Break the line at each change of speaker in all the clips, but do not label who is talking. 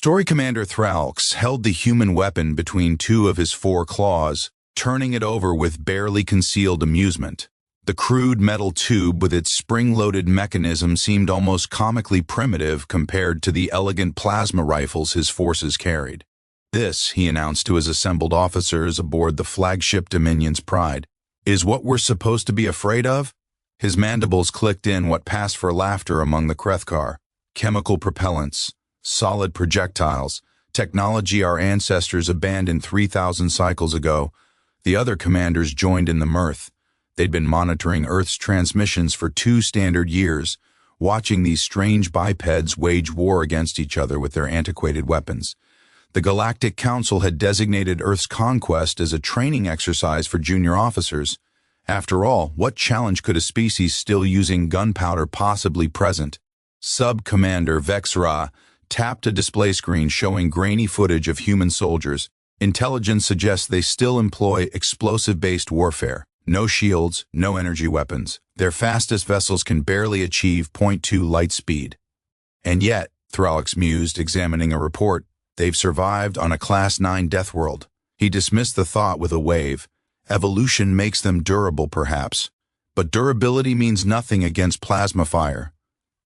Story Commander Thral'x held the human weapon between two of his four claws, turning it over with barely concealed amusement. The crude metal tube with its spring-loaded mechanism seemed almost comically primitive compared to the elegant plasma rifles his forces carried. "This," he announced to his assembled officers aboard the flagship Dominion's Pride, "is what we're supposed to be afraid of?" His mandibles clicked in what passed for laughter among the Kreth'kar. Chemical propellants, solid projectiles, technology our ancestors abandoned 3,000 cycles ago. The other commanders joined in the mirth. They'd been monitoring Earth's transmissions for 2 standard years, watching these strange bipeds wage war against each other with their antiquated weapons. The Galactic Council had designated Earth's conquest as a training exercise for junior officers. After all, what challenge could a species still using gunpowder possibly present? Sub-Commander Vexra tapped a display screen showing grainy footage of human soldiers. Intelligence suggests they still employ explosive-based warfare. No shields, no energy weapons. Their fastest vessels can barely achieve 0.2 light speed. And yet, Thral'x mused, examining a report, they've survived on a Class 9 Deathworld. He dismissed the thought with a wave. Evolution makes them durable, perhaps. But durability means nothing against plasma fire.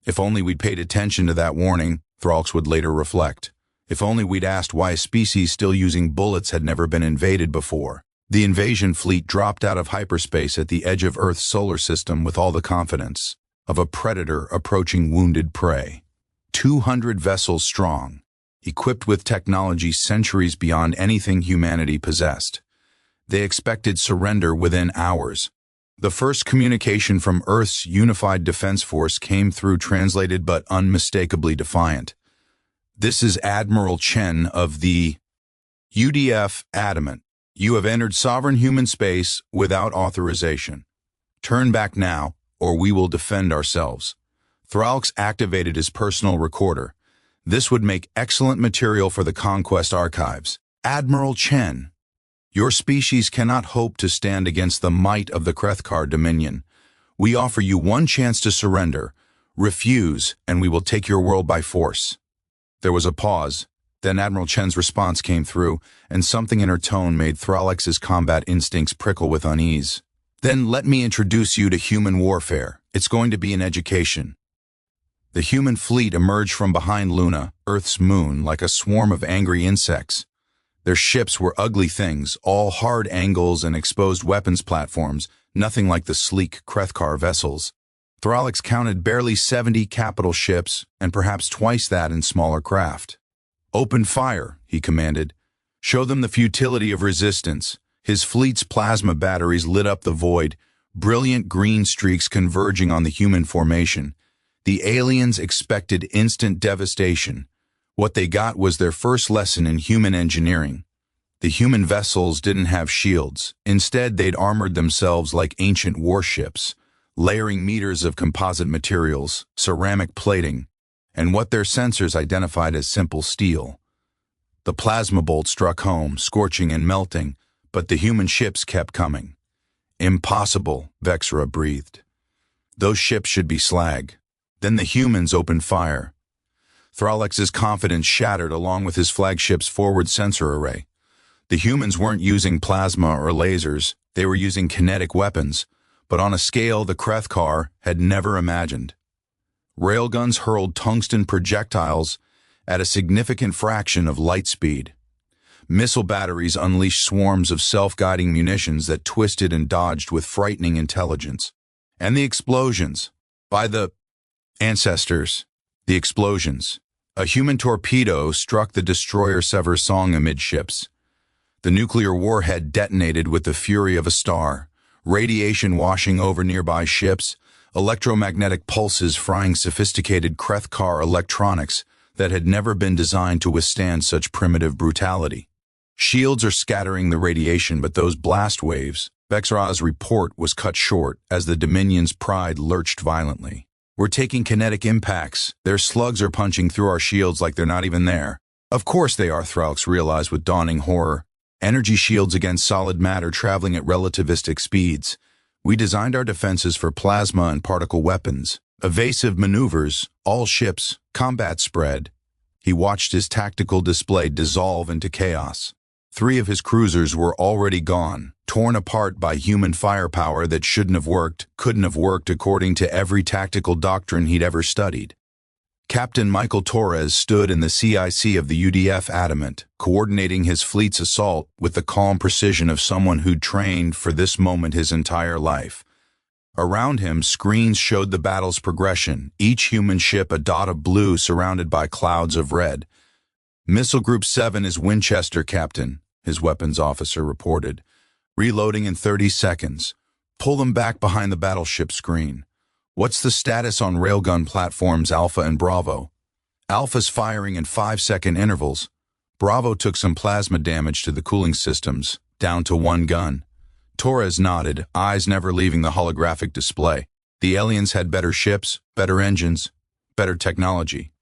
If only we'd paid attention to that warning, Thral'x would later reflect. If only we'd asked why a species still using bullets had never been invaded before. The invasion fleet dropped out of hyperspace at the edge of Earth's solar system with all the confidence of a predator approaching wounded prey. 200 vessels strong, equipped with technology centuries beyond anything humanity possessed. They expected surrender within hours. The first communication from Earth's unified defense force came through translated but unmistakably defiant. "This is Admiral Chen of the UDF Adamant. You have entered sovereign human space without authorization. Turn back now, or we will defend ourselves." Thral'x activated his personal recorder. This would make excellent material for the Conquest archives. "Admiral Chen, your species cannot hope to stand against the might of the Kreth'kar Dominion. We offer you one chance to surrender. Refuse, and we will take your world by force." There was a pause. Then Admiral Chen's response came through, and something in her tone made Thral'x's combat instincts prickle with unease. "Then let me introduce you to human warfare. It's going to be an education." The human fleet emerged from behind Luna, Earth's moon, like a swarm of angry insects. Their ships were ugly things, all hard angles and exposed weapons platforms, nothing like the sleek Kreth'kar vessels. Thral'x counted barely 70 capital ships, and perhaps twice that in smaller craft. "Open fire," he commanded. "Show them the futility of resistance." His fleet's plasma batteries lit up the void, brilliant green streaks converging on the human formation. The aliens expected instant devastation. What they got was their first lesson in human engineering. The human vessels didn't have shields. Instead, they'd armored themselves like ancient warships, layering meters of composite materials, ceramic plating, and what their sensors identified as simple steel. The plasma bolt struck home, scorching and melting, but the human ships kept coming. "Impossible," Vexra breathed. "Those ships should be slag." Then the humans opened fire. Thral'x's confidence shattered along with his flagship's forward sensor array. The humans weren't using plasma or lasers, they were using kinetic weapons, but on a scale the Kreth'kar had never imagined. Railguns hurled tungsten projectiles at a significant fraction of light speed. Missile batteries unleashed swarms of self-guiding munitions that twisted and dodged with frightening intelligence. And the explosions. By the ancestors, the explosions. A human torpedo struck the destroyer Sever Song amidships. The nuclear warhead detonated with the fury of a star, radiation washing over nearby ships, electromagnetic pulses frying sophisticated Kreth'kar electronics that had never been designed to withstand such primitive brutality. Shields are scattering the radiation, but those blast waves. Vexra's report was cut short as the Dominion's Pride lurched violently. "We're taking kinetic impacts. Their slugs are punching through our shields like they're not even there." "Of course they are," Thral'x realized with dawning horror. "Energy shields against solid matter traveling at relativistic speeds. We designed our defenses for plasma and particle weapons. Evasive maneuvers, all ships, combat spread." He watched his tactical display dissolve into chaos. 3 of his cruisers were already gone, torn apart by human firepower that couldn't have worked according to every tactical doctrine he'd ever studied. Captain Michael Torres stood in the CIC of the UDF adamant, coordinating his fleet's assault with the calm precision of someone who'd trained for this moment his entire life. Around him, screens showed the battle's progression, each human ship a dot of blue surrounded by clouds of red. "Missile Group 7 is Winchester, Captain," his weapons officer reported. "Reloading in 30 seconds. Pull them back behind the battleship screen. What's the status on railgun platforms Alpha and Bravo?" "Alpha's firing in 5-second intervals. Bravo took some plasma damage to the cooling systems, down to 1 gun." Torres nodded, eyes never leaving the holographic display. The aliens had better ships, better engines, better technology.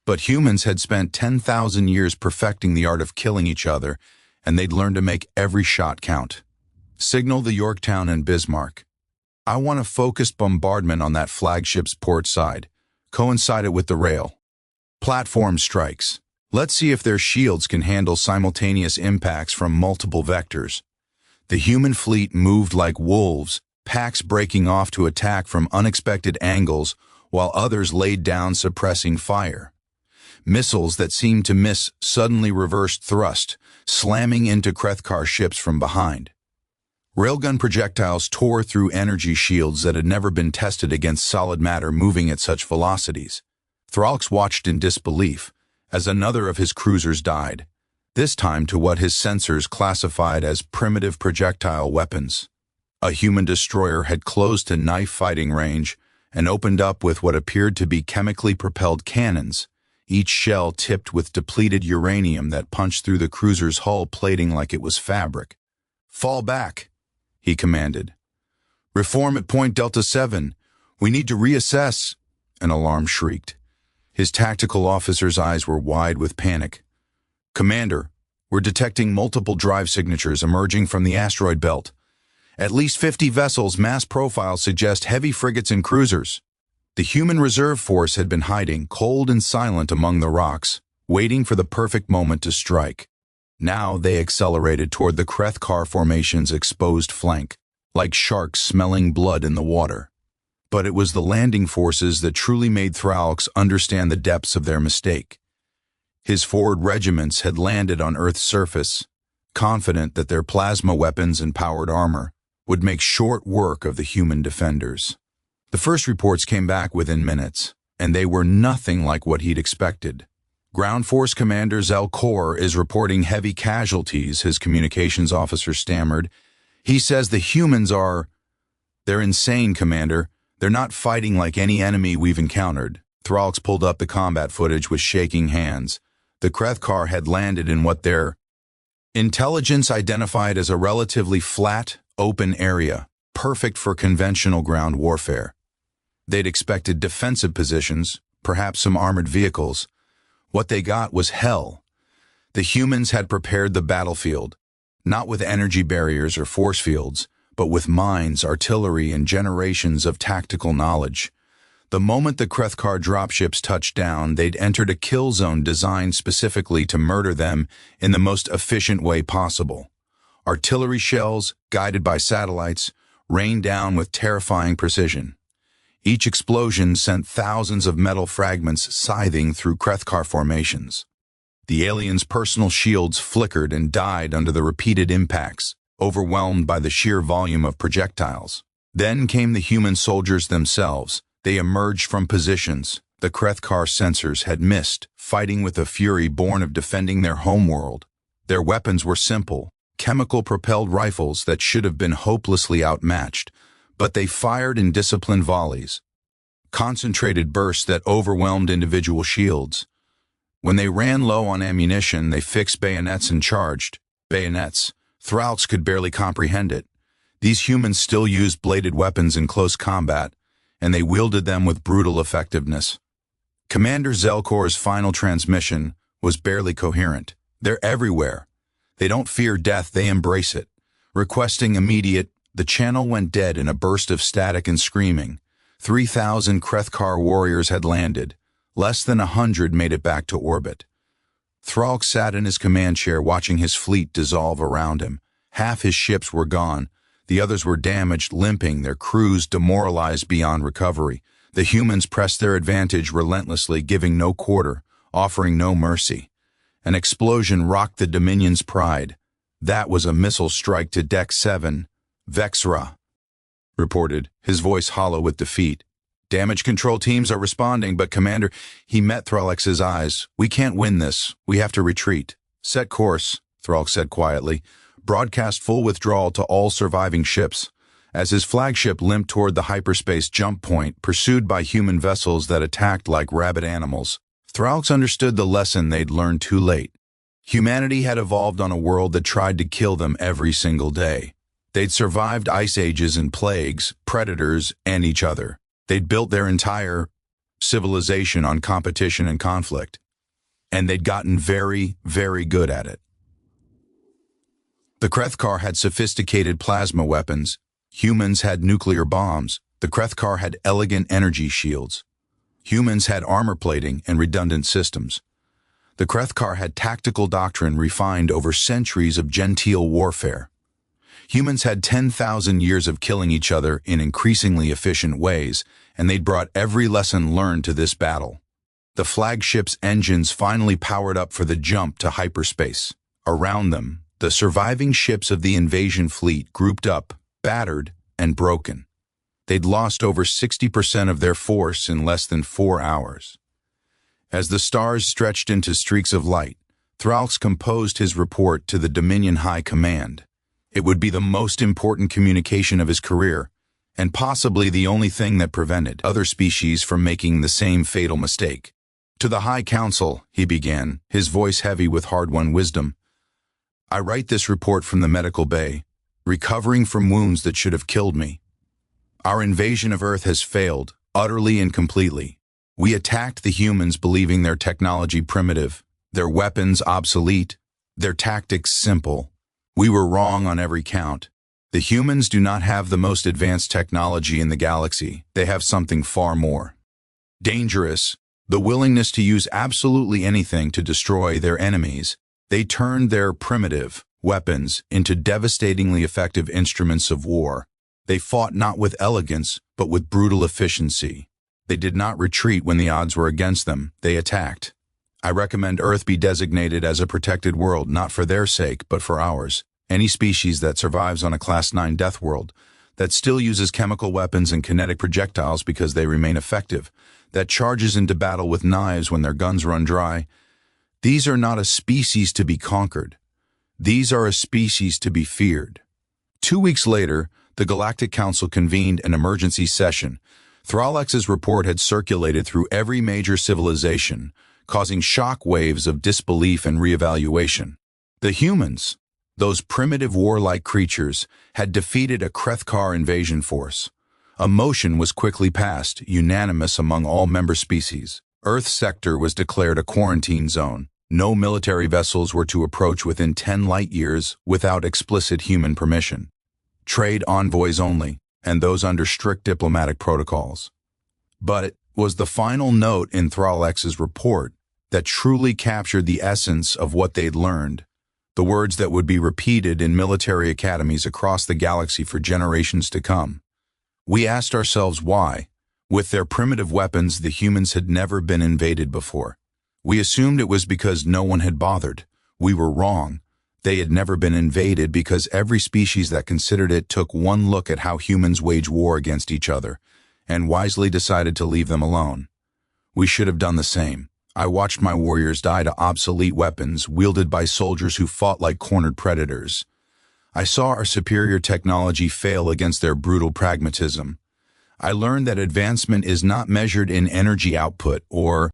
But humans had spent 10,000 years perfecting the art of killing each other, and they'd learned to make every shot count. "Signal the Yorktown and Bismarck. I want a focused bombardment on that flagship's port side. Coincide it with the rail. Platform strikes. Let's see if their shields can handle simultaneous impacts from multiple vectors." The human fleet moved like wolves, packs breaking off to attack from unexpected angles, while others laid down suppressing fire. Missiles that seemed to miss suddenly reversed thrust, slamming into Kreth'kar ships from behind. Railgun projectiles tore through energy shields that had never been tested against solid matter moving at such velocities. Thral'x watched in disbelief as another of his cruisers died, this time to what his sensors classified as primitive projectile weapons. A human destroyer had closed to knife fighting range and opened up with what appeared to be chemically propelled cannons, each shell tipped with depleted uranium that punched through the cruiser's hull plating like it was fabric. "Fall back," he commanded. "Reform at Point Delta 7. We need to reassess," an alarm shrieked. His tactical officer's eyes were wide with panic. "Commander, we're detecting multiple drive signatures emerging from the asteroid belt. At least 50 vessels, mass profiles suggest heavy frigates and cruisers." The human reserve force had been hiding, cold and silent among the rocks, waiting for the perfect moment to strike. Now they accelerated toward the Kreth'kar formation's exposed flank, like sharks smelling blood in the water. But it was the landing forces that truly made Thral'x understand the depths of their mistake. His forward regiments had landed on Earth's surface, confident that their plasma weapons and powered armor would make short work of the human defenders. The first reports came back within minutes, and they were nothing like what he'd expected. "Ground Force Commander Zelkor is reporting heavy casualties," his communications officer stammered. "He says the humans are—" "They're insane, Commander. They're not fighting like any enemy we've encountered." Thral'x pulled up the combat footage with shaking hands. The Kreth'kar had landed in what their intelligence identified as a relatively flat, open area, perfect for conventional ground warfare. They'd expected defensive positions, perhaps some armored vehicles. What they got was hell. The humans had prepared the battlefield, not with energy barriers or force fields, but with mines, artillery, and generations of tactical knowledge. The moment the Kreth'kar dropships touched down, they'd entered a kill zone designed specifically to murder them in the most efficient way possible. Artillery shells, guided by satellites, rained down with terrifying precision. Each explosion sent thousands of metal fragments scything through Kreth'kar formations. The aliens' personal shields flickered and died under the repeated impacts, overwhelmed by the sheer volume of projectiles. Then came the human soldiers themselves. They emerged from positions the Kreth'kar sensors had missed, fighting with a fury born of defending their homeworld. Their weapons were simple, chemical-propelled rifles that should have been hopelessly outmatched, but they fired in disciplined volleys, concentrated bursts that overwhelmed individual shields. When they ran low on ammunition, they fixed bayonets and charged. Bayonets. Thral'x could barely comprehend it. These humans still used bladed weapons in close combat, and they wielded them with brutal effectiveness. Commander Zelkor's final transmission was barely coherent. "They're everywhere. They don't fear death, they embrace it." Requesting immediate, the channel went dead in a burst of static and screaming. 3,000 Kreth'kar warriors had landed, Less than 100 made it back to orbit. Thral'x sat in his command chair watching his fleet dissolve around him. Half his ships were gone. The others were damaged, limping, their crews demoralized beyond recovery. The humans pressed their advantage relentlessly, giving no quarter, offering no mercy. An explosion rocked the Dominion's pride. That was a missile strike to Deck 7. Vexra reported, his voice hollow with defeat. Damage control teams are responding, but Commander, he met Thral'x's eyes. We can't win this. We have to retreat. Set course, Thral'x said quietly. Broadcast full withdrawal to all surviving ships. As his flagship limped toward the hyperspace jump point, pursued by human vessels that attacked like rabid animals, Thral'x understood the lesson they'd learned too late. Humanity had evolved on a world that tried to kill them every single day. They'd survived ice ages and plagues, predators, and each other. They'd built their entire civilization on competition and conflict. And they'd gotten very, very good at it. The Kreth'kar had sophisticated plasma weapons. Humans had nuclear bombs. The Kreth'kar had elegant energy shields. Humans had armor plating and redundant systems. The Kreth'kar had tactical doctrine refined over centuries of genteel warfare. Humans had 10,000 years of killing each other in increasingly efficient ways, and they'd brought every lesson learned to this battle. The flagship's engines finally powered up for the jump to hyperspace. Around them, the surviving ships of the invasion fleet grouped up, battered, and broken. They'd lost over 60% of their force in less than 4 hours. As the stars stretched into streaks of light, Thral'x composed his report to the Dominion High Command. It would be the most important communication of his career, and possibly the only thing that prevented other species from making the same fatal mistake. To the High Council, he began, his voice heavy with hard-won wisdom. I write this report from the medical bay, recovering from wounds that should have killed me. Our invasion of Earth has failed, utterly and completely. We attacked the humans believing their technology primitive, their weapons obsolete, their tactics simple. We were wrong on every count. The humans do not have the most advanced technology in the galaxy. They have something far more dangerous, the willingness to use absolutely anything to destroy their enemies. They turned their primitive weapons into devastatingly effective instruments of war. They fought not with elegance, but with brutal efficiency. They did not retreat when the odds were against them. They attacked. I recommend Earth be designated as a protected world, not for their sake, but for ours. Any species that survives on a Class 9 Deathworld, that still uses chemical weapons and kinetic projectiles because they remain effective, that charges into battle with knives when their guns run dry, these are not a species to be conquered. These are a species to be feared. 2 weeks later, the Galactic Council convened an emergency session. Thral'x's report had circulated through every major civilization, causing shock waves of disbelief and reevaluation. The humans, those primitive warlike creatures, had defeated a Kreth'kar invasion force. A motion was quickly passed, unanimous among all member species. Earth's sector was declared a quarantine zone. No military vessels were to approach within 10 light years without explicit human permission. Trade envoys only, and those under strict diplomatic protocols. But it was the final note in Thral'x's report that truly captured the essence of what they'd learned, the words that would be repeated in military academies across the galaxy for generations to come. We asked ourselves why. With their primitive weapons, the humans had never been invaded before. We assumed it was because no one had bothered. We were wrong. They had never been invaded because every species that considered it took one look at how humans wage war against each other and wisely decided to leave them alone. We should have done the same. I watched my warriors die to obsolete weapons wielded by soldiers who fought like cornered predators. I saw our superior technology fail against their brutal pragmatism. I learned that advancement is not measured in energy output or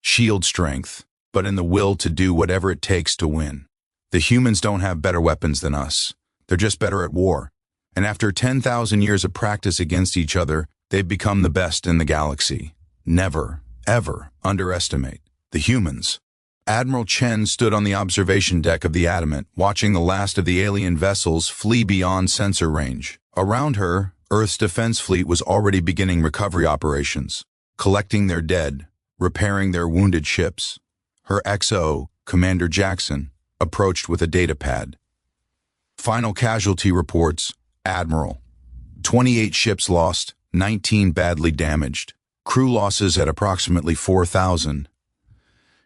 shield strength, but in the will to do whatever it takes to win. The humans don't have better weapons than us. They're just better at war. And after 10,000 years of practice against each other, they've become the best in the galaxy. Never, ever underestimate the humans. Admiral Chen stood on the observation deck of the Adamant, watching the last of the alien vessels flee beyond sensor range. Around her, Earth's defense fleet was already beginning recovery operations, collecting their dead, repairing their wounded ships. Her XO, Commander Jackson, approached with a datapad. Final casualty reports, Admiral. 28 ships lost, 19 badly damaged. Crew losses at approximately 4,000.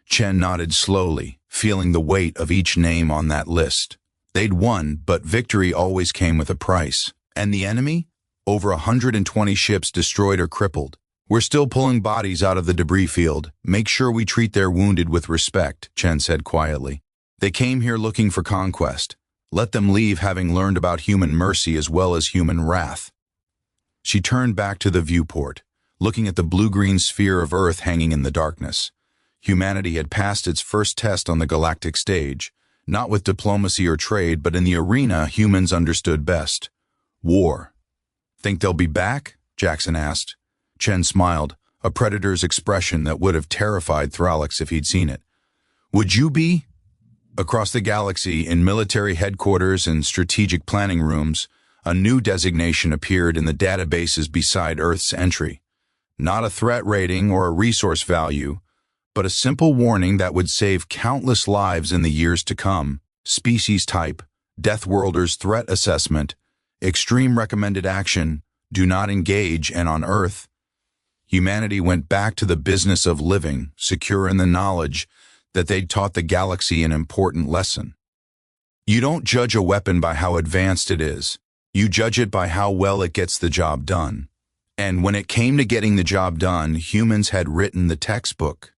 Chen nodded slowly, feeling the weight of each name on that list. They'd won, but victory always came with a price. And the enemy? Over 120 ships destroyed or crippled. We're still pulling bodies out of the debris field. Make sure we treat their wounded with respect, Chen said quietly. They came here looking for conquest. Let them leave having learned about human mercy as well as human wrath. She turned back to the viewport, looking at the blue-green sphere of Earth hanging in the darkness. Humanity had passed its first test on the galactic stage, not with diplomacy or trade, but in the arena humans understood best. War. Think they'll be back? Jackson asked. Chen smiled, a predator's expression that would have terrified Thral'x if he'd seen it. Would you be? Across the galaxy, in military headquarters and strategic planning rooms, a new designation appeared in the databases beside Earth's entry. Not a threat rating or a resource value, but a simple warning that would save countless lives in the years to come. Species type, Deathworlders threat assessment, extreme recommended action, do not engage, and on Earth. Humanity went back to the business of living, secure in the knowledge that they'd taught the galaxy an important lesson. You don't judge a weapon by how advanced it is. You judge it by how well it gets the job done. And when it came to getting the job done, humans had written the textbook.